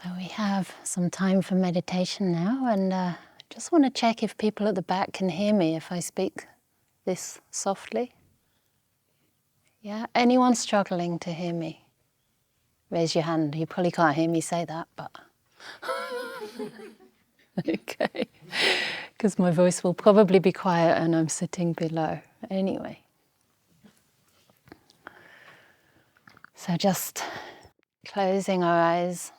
So we have some time for meditation now, and I just want to check if people at the back can hear me if I speak this softly. Yeah? Anyone struggling to hear me? Raise your hand. You probably can't hear me say that, but... Okay. Because my voice will probably be quiet and I'm sitting below. Anyway. So just closing our eyes.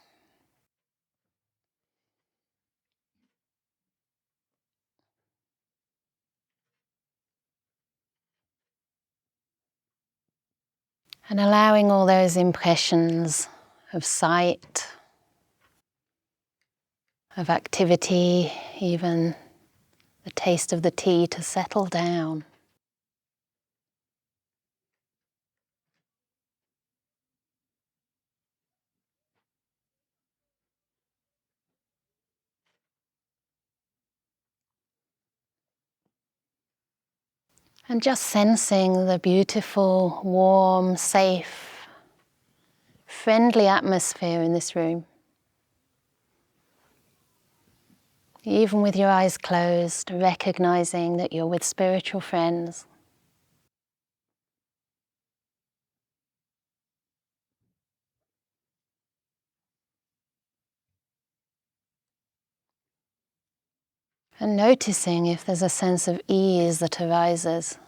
And allowing all those impressions of sight, of activity, even the taste of the tea to settle down. And just sensing the beautiful, warm, safe, friendly atmosphere in this room. Even with your eyes closed, recognizing that you're with spiritual friends. And noticing if there's a sense of ease that arises.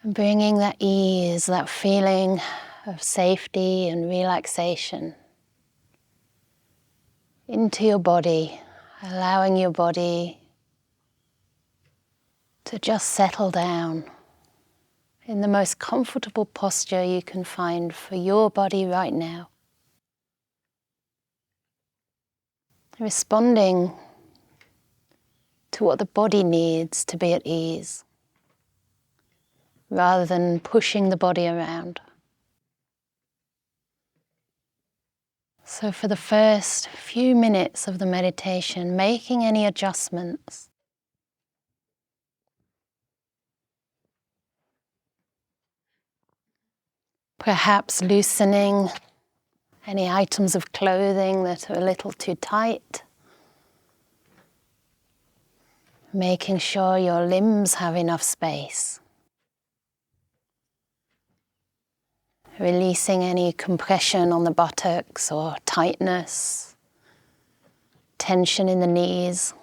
And bringing that ease, that feeling of safety and relaxation into your body, allowing your body to just settle down in the most comfortable posture you can find for your body right now. Responding to what the body needs to be at ease, rather than pushing the body around. So for the first few minutes of the meditation, making any adjustments. Perhaps loosening any items of clothing that are a little too tight. Making sure your limbs have enough space. Releasing any compression on the buttocks or tightness, tension in the knees.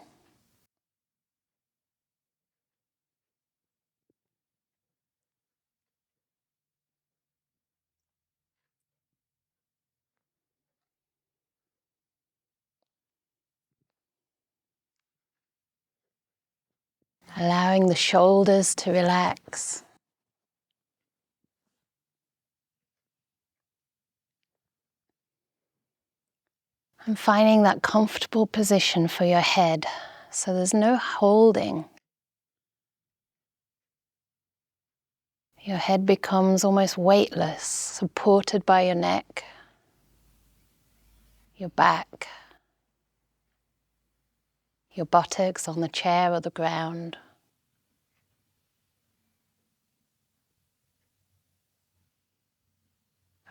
Allowing the shoulders to relax. And finding that comfortable position for your head, so there's no holding. Your head becomes almost weightless, supported by your neck, your back, your buttocks on the chair or the ground.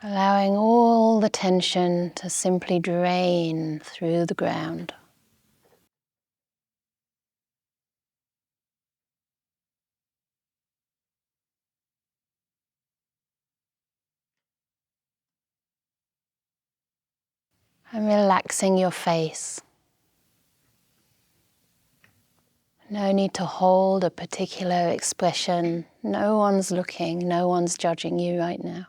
Allowing all the tension to simply drain through the ground. And relaxing your face. No need to hold a particular expression. No one's looking, no one's judging you right now.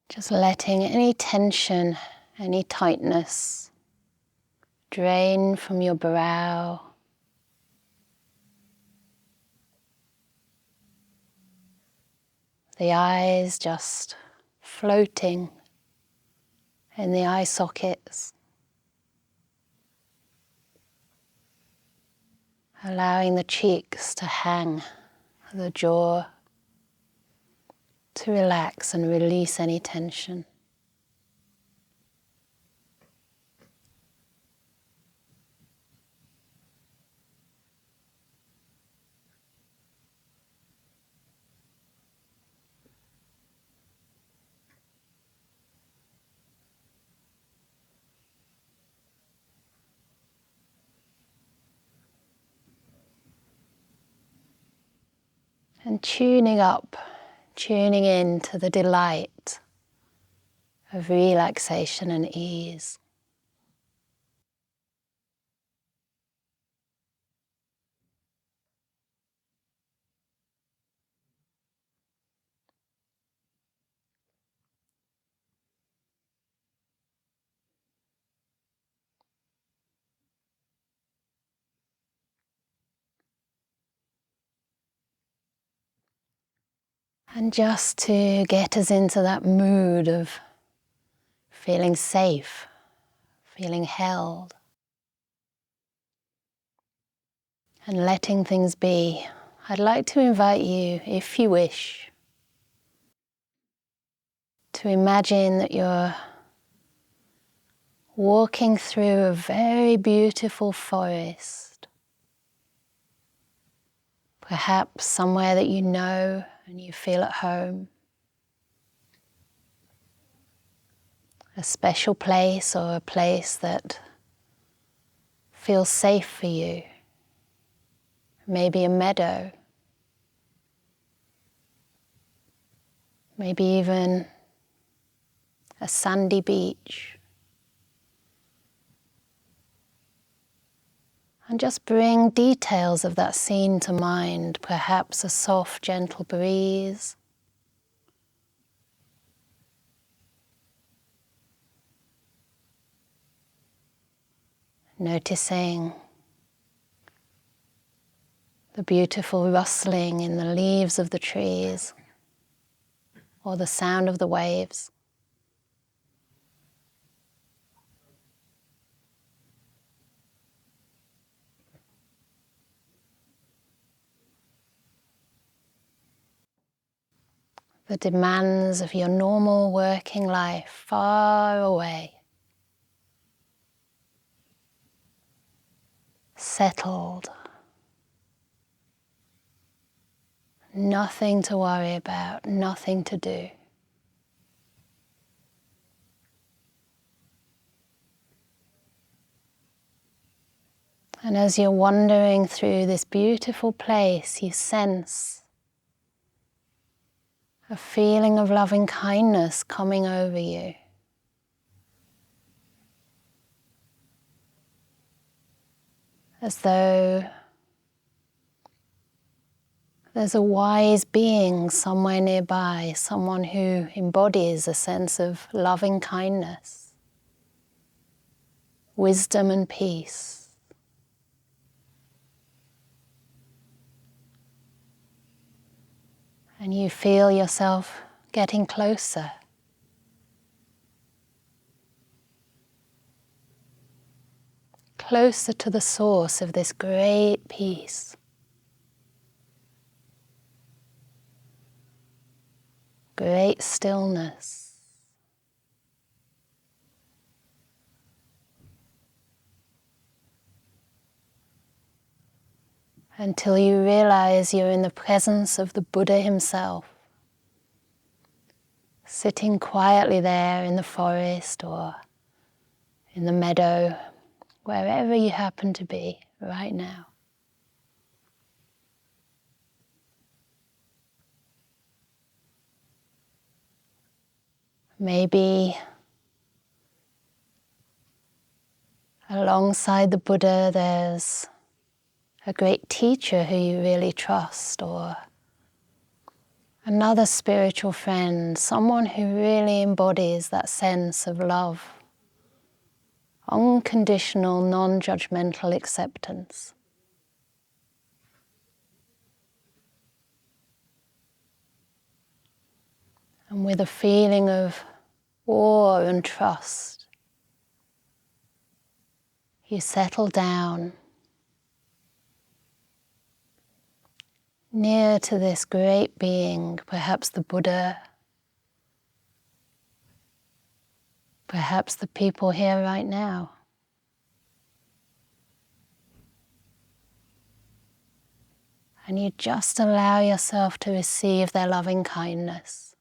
Just letting any tension, any tightness drain from your brow. The eyes just floating in the eye sockets. Allowing the cheeks to hang the jaw to relax and release any tension. And tuning up, tuning in to the delight of relaxation and ease. And just to get us into that mood of feeling safe, feeling held, and letting things be, I'd like to invite you, if you wish, to imagine that you're walking through a very beautiful forest, perhaps somewhere that you know and you feel at home. A special place or a place that feels safe for you. Maybe a meadow. Maybe even a sandy beach. And just bring details of that scene to mind, perhaps a soft, gentle breeze. Noticing the beautiful rustling in the leaves of the trees or the sound of the waves. The demands of your normal working life far away. Settled. Nothing to worry about, nothing to do. And as you're wandering through this beautiful place, you sense a feeling of loving kindness coming over you. As though there's a wise being somewhere nearby, someone who embodies a sense of loving kindness, wisdom and peace. And you feel yourself getting closer. Closer to the source of this great peace. Great stillness. Until you realize you're in the presence of the Buddha himself, sitting quietly there in the forest or in the meadow, wherever you happen to be right now. Maybe alongside the Buddha there's a great teacher who you really trust, or another spiritual friend, someone who really embodies that sense of love, unconditional, non-judgmental acceptance. And with a feeling of awe and trust, you settle down, near to this great being, perhaps the Buddha, perhaps the people here right now. And you just allow yourself to receive their loving kindness,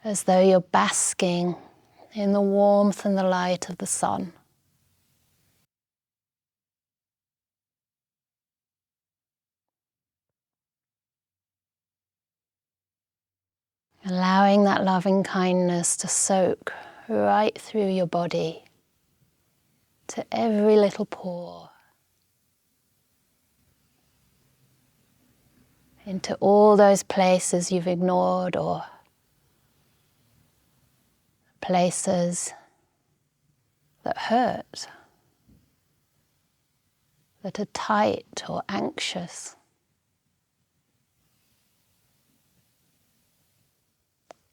as though you're basking in the warmth and the light of the sun. Allowing that loving kindness to soak right through your body, to every little pore, into all those places you've ignored or places that hurt, that are tight or anxious.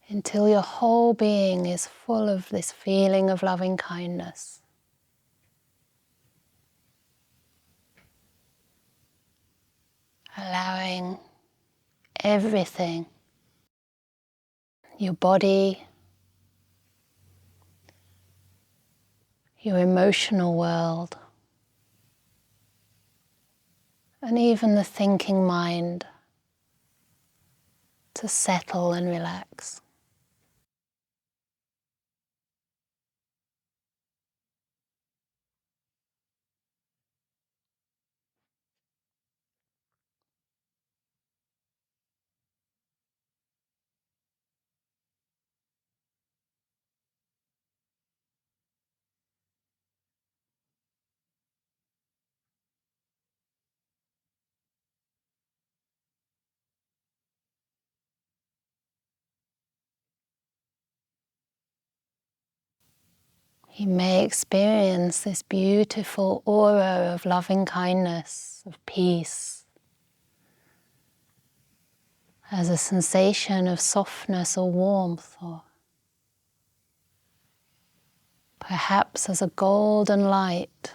Until your whole being is full of this feeling of loving kindness. Allowing everything, your body, your emotional world, and even the thinking mind to settle and relax. You may experience this beautiful aura of loving kindness, of peace, as a sensation of softness or warmth, or perhaps as a golden light.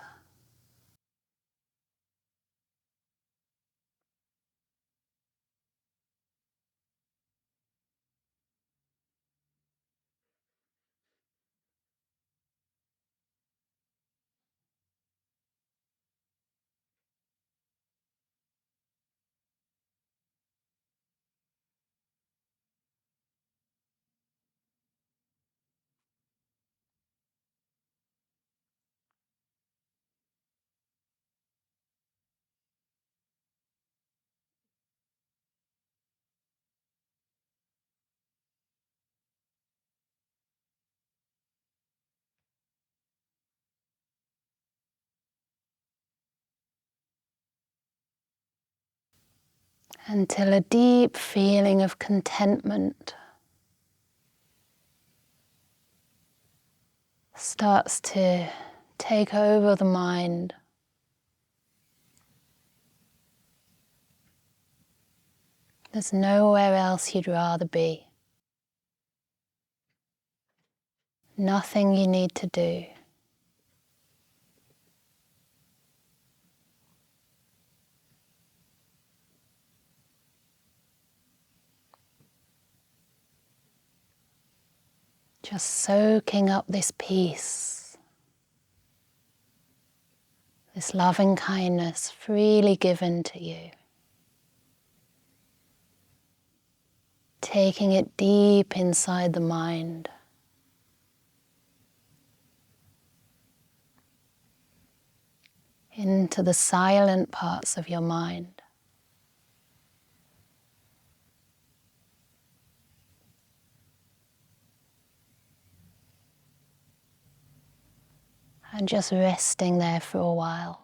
Until a deep feeling of contentment starts to take over the mind. There's nowhere else you'd rather be. Nothing you need to do. Just soaking up this peace, this loving kindness freely given to you. Taking it deep inside the mind. Into the silent parts of your mind. And just resting there for a while.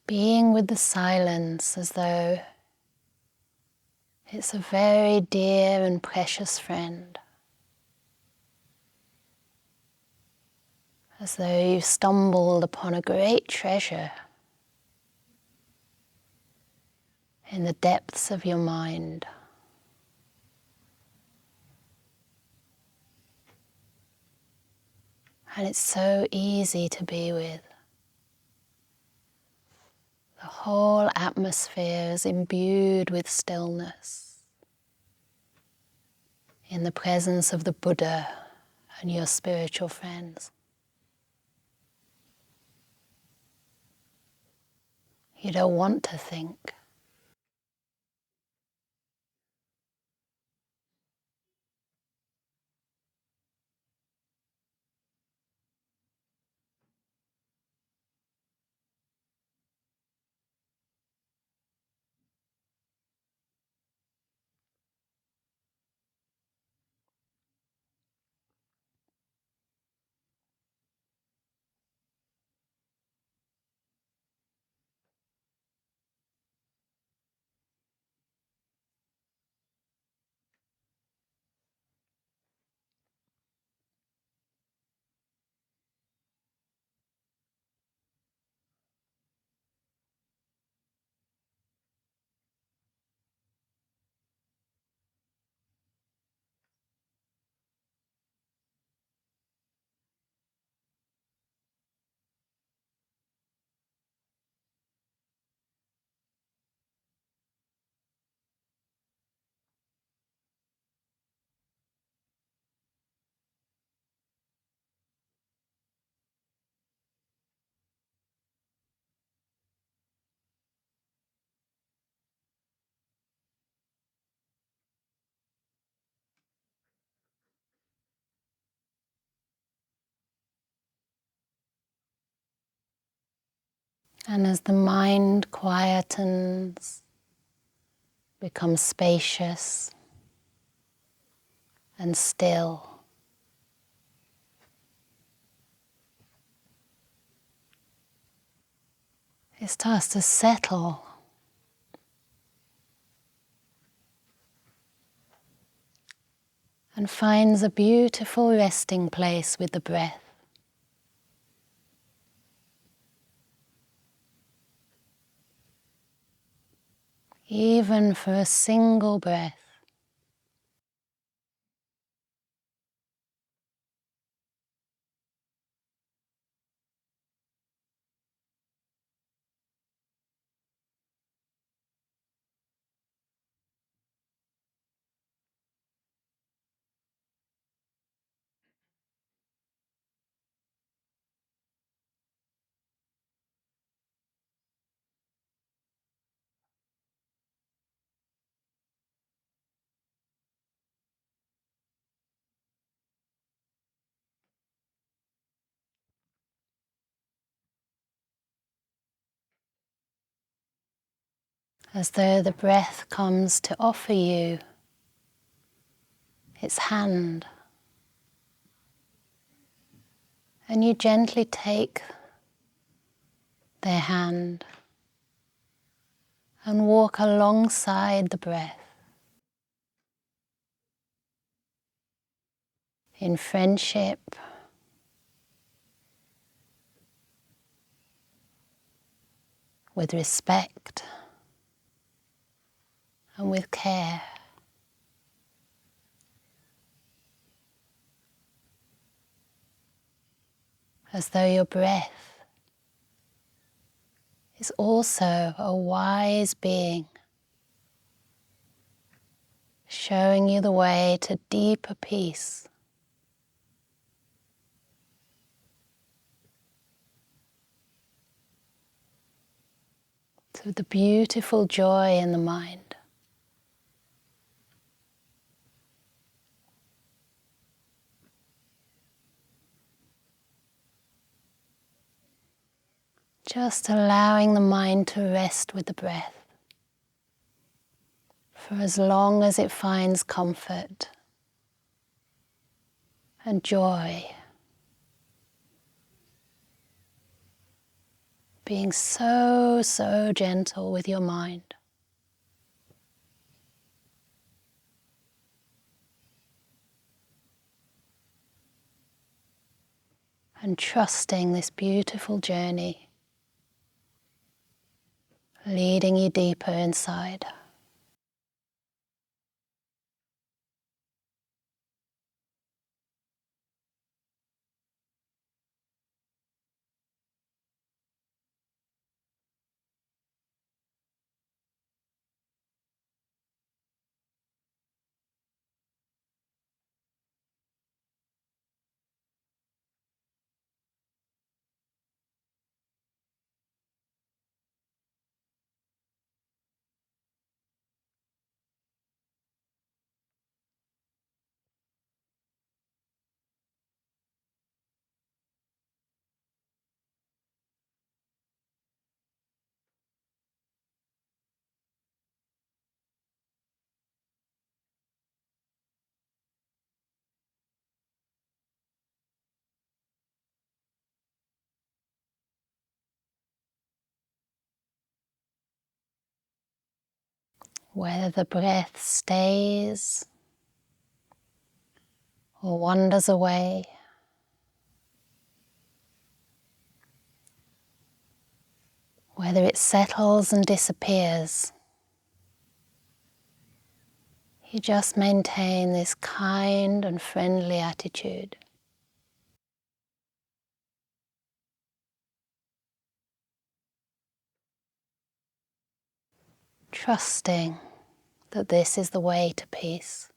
being with the silence as though it's a very dear and precious friend. As though you've stumbled upon a great treasure in the depths of your mind. And it's so easy to be with. The whole atmosphere is imbued with stillness in the presence of the Buddha and your spiritual friends. You don't want to think. And as the mind quietens, becomes spacious and still, it starts to settle. And finds a beautiful resting place with the breath. Even for a single breath. As though the breath comes to offer you its hand. And you gently take their hand and walk alongside the breath in friendship, with respect and with care. As though your breath is also a wise being, showing you the way to deeper peace, to the beautiful joy in the mind. Just allowing the mind to rest with the breath for as long as it finds comfort and joy, being so, so gentle with your mind. And trusting this beautiful journey, leading you deeper inside. Whether the breath stays or wanders away, whether it settles and disappears, you just maintain this kind and friendly attitude. Trusting that this is the way to peace.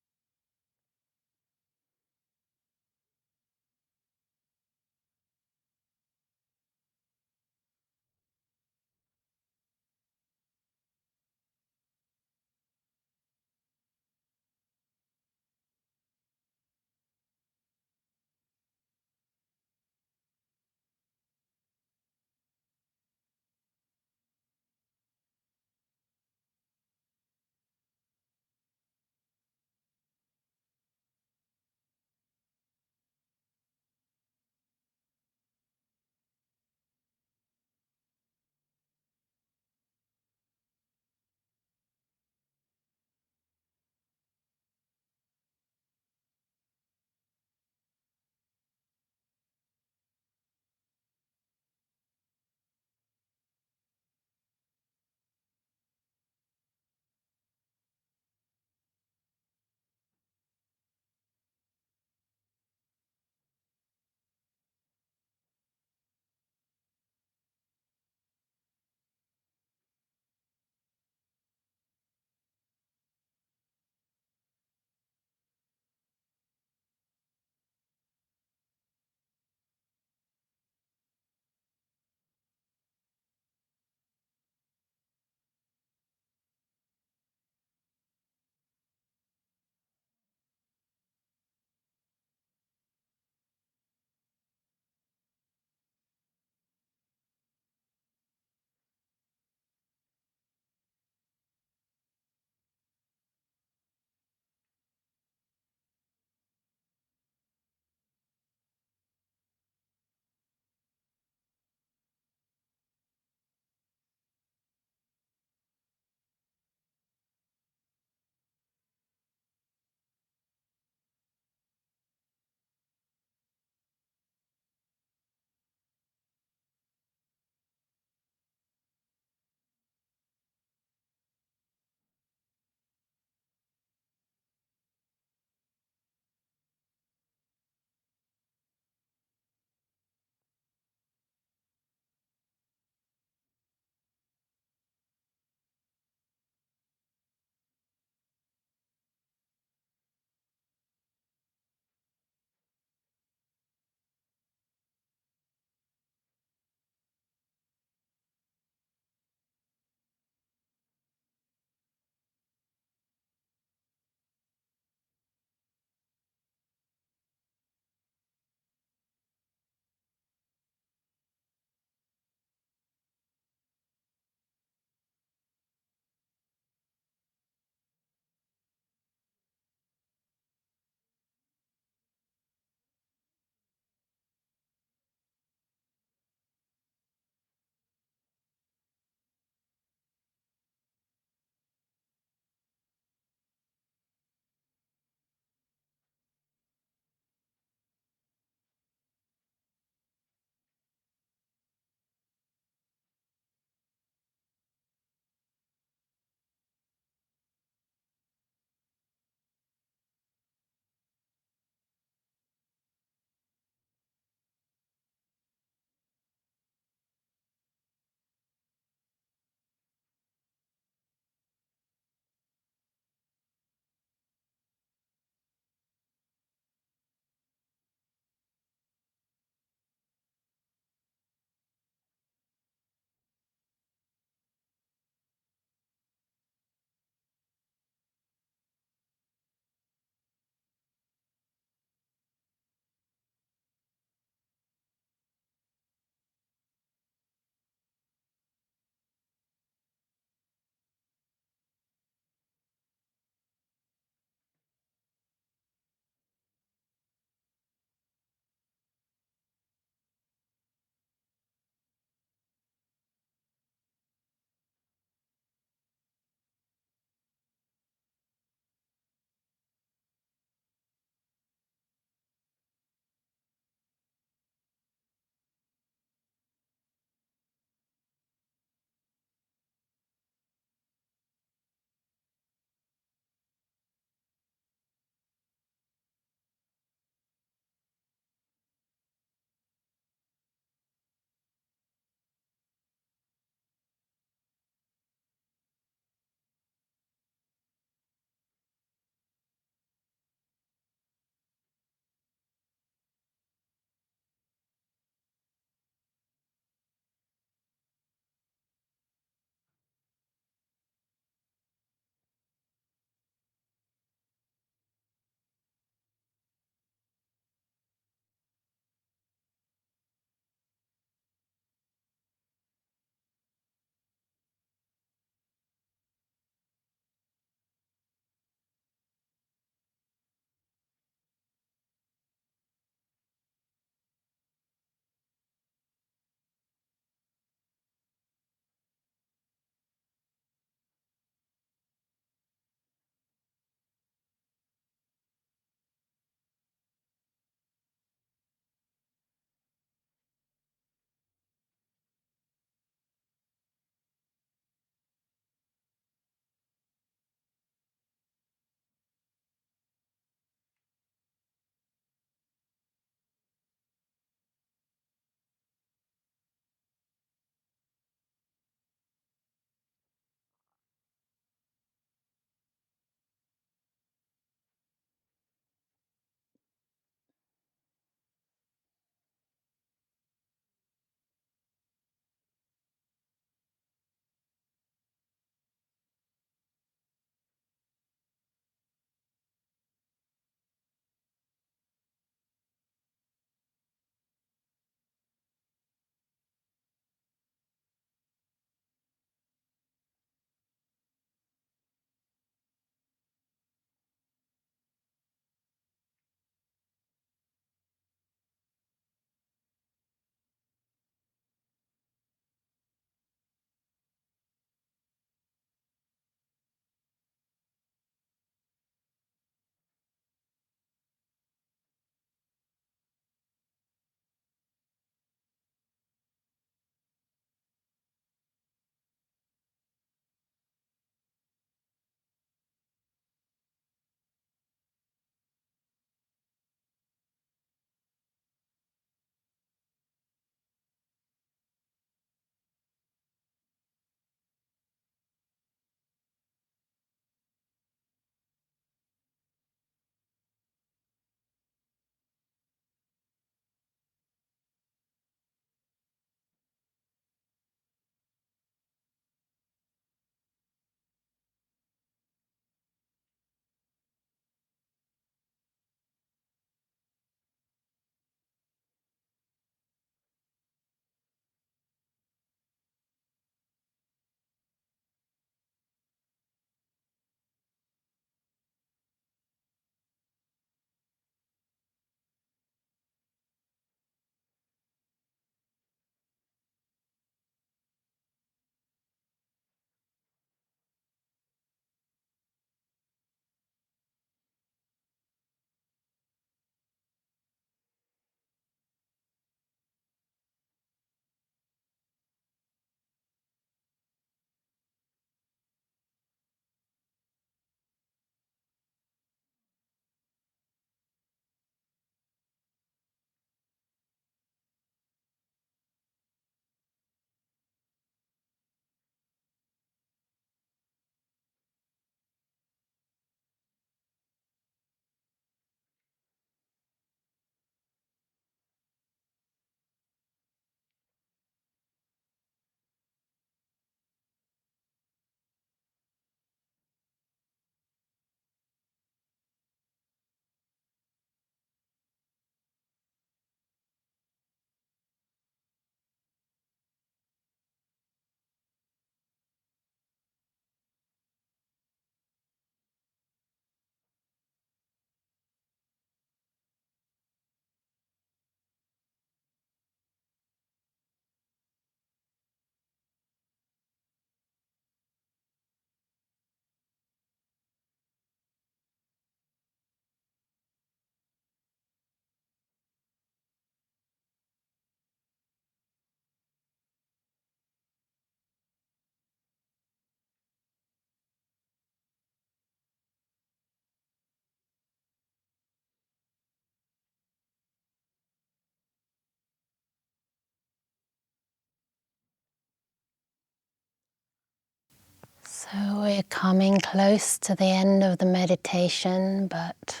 So we're coming close to the end of the meditation, but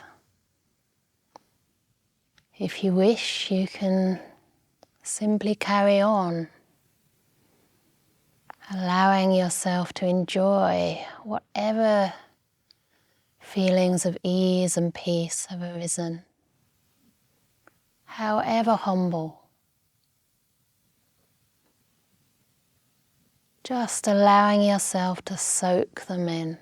if you wish, you can simply carry on, allowing yourself to enjoy whatever feelings of ease and peace have arisen, however humble. Just allowing yourself to soak them in.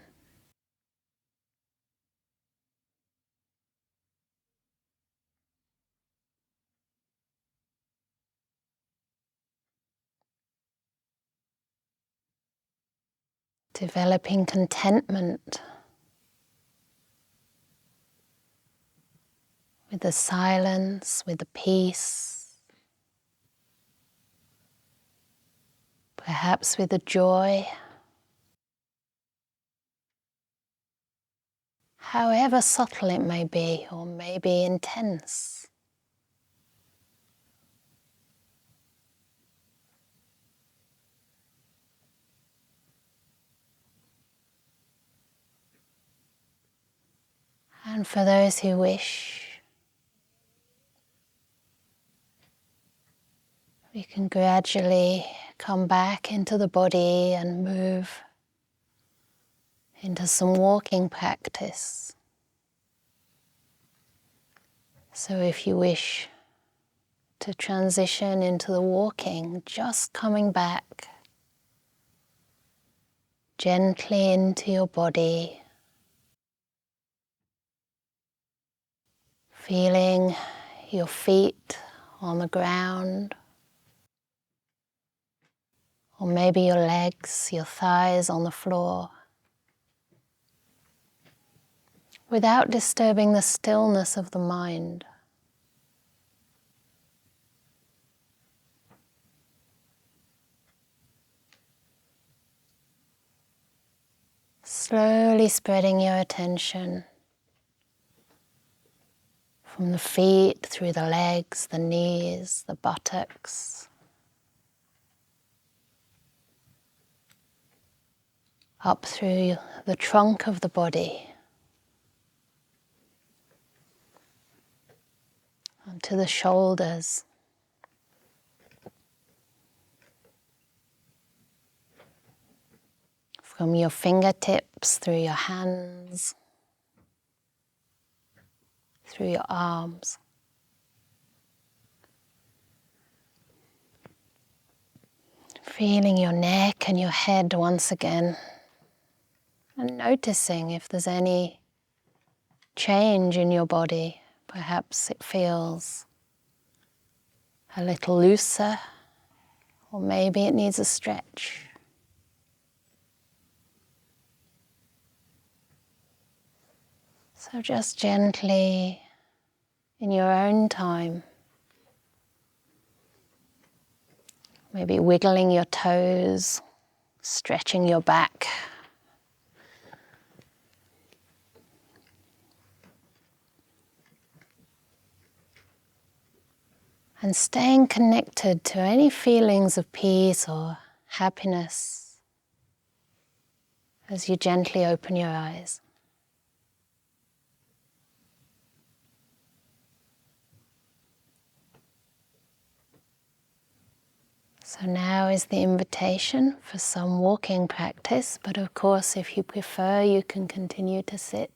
Developing contentment with the silence, with the peace, perhaps with the joy. However subtle it may be, or maybe intense. And for those who wish, we can gradually come back into the body and move into some walking practice. So if you wish to transition into the walking, just coming back gently into your body, feeling your feet on the ground, or maybe your legs, your thighs on the floor, without disturbing the stillness of the mind. Slowly spreading your attention from the feet through the legs, the knees, the buttocks, up through the trunk of the body, onto the shoulders, from your fingertips through your hands, through your arms. Feeling your neck and your head once again, and noticing if there's any change in your body. Perhaps it feels a little looser, or maybe it needs a stretch. So just gently, in your own time, maybe wiggling your toes, stretching your back. And staying connected to any feelings of peace or happiness as you gently open your eyes. So now is the invitation for some walking practice, but of course if you prefer you can continue to sit.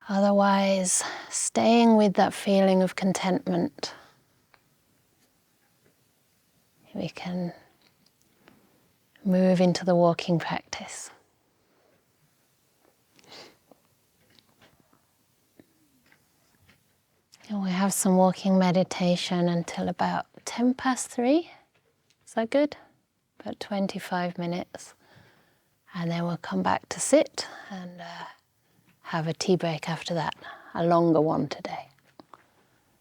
Otherwise, staying with that feeling of contentment, we can move into the walking practice. And we have some walking meditation until about 3:10. Is that good? About 25 minutes. And then we'll come back to sit and have a tea break after that, a longer one today.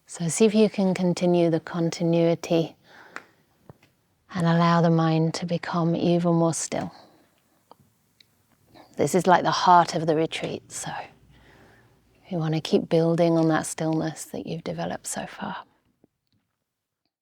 So see if you can continue the continuity and allow the mind to become even more still. This is like the heart of the retreat, so you want to keep building on that stillness that you've developed so far.